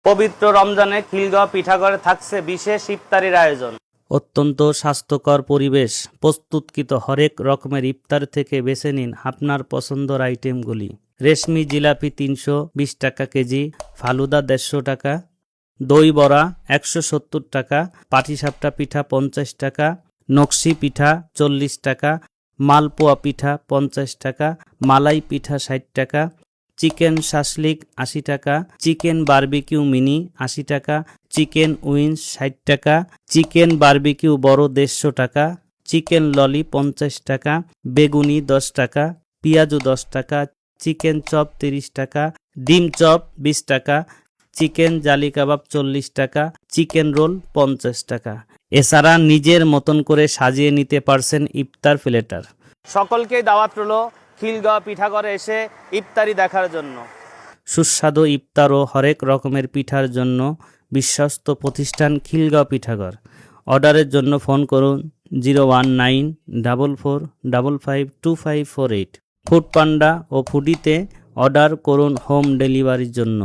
পবিত্র রমজানে খিলগাঁও পিঠাঘরে থাকছে বিশেষ ইফতারির আয়োজন। অত্যন্ত স্বাস্থ্যকর পরিবেশ, প্রস্তুতকৃত হরেক রকমের ইফতার থেকে বেছে নিন আপনার পছন্দের আইটেমগুলি। রেশমি জিলাপি 320 টাকা কেজি, ফালুদা 150 টাকা, দই বড়া 170 টাকা, পাটিসাপটা পিঠা 50 টাকা, নকশি পিঠা 40 টাকা, মালপোয়া পিঠা 50 টাকা, মালাই পিঠা 60 টাকা, চিকেন শাসলিক 80 টাকা, চিকেন বারবিকিউ মিনি 80 টাকা, চিকেন উইংস 60 টাকা, চিকেন বারবিকিউ বড় 150 টাকা, চিকেন ললি 50 টাকা, বেগুনি 10 টাকা, পেঁয়াজু 10 টাকা, চিকেন চপ 30 টাকা, ডিম চপ 20 টাকা, চিকেন জালি কাবাব 40 টাকা, চিকেন রোল 50 টাকা। এছাড়া নিজের মতন করে সাজিয়ে নিতে পারছেন ইফতার প্লেটার। সকলকেই দাওয়াত রইল খিলগাঁও পিঠাঘরে এসে ইফতারি দেখার জন্য। সুস্বাদু ইফতার ও হরেক রকমের পিঠার জন্য বিশ্বস্ত প্রতিষ্ঠান খিলগাঁও পিঠাঘর। অর্ডারের জন্য ফোন করুন 01944552548। ফুড পান্ডা ও ফুডিতে অর্ডার করুন হোম ডেলিভারির জন্য।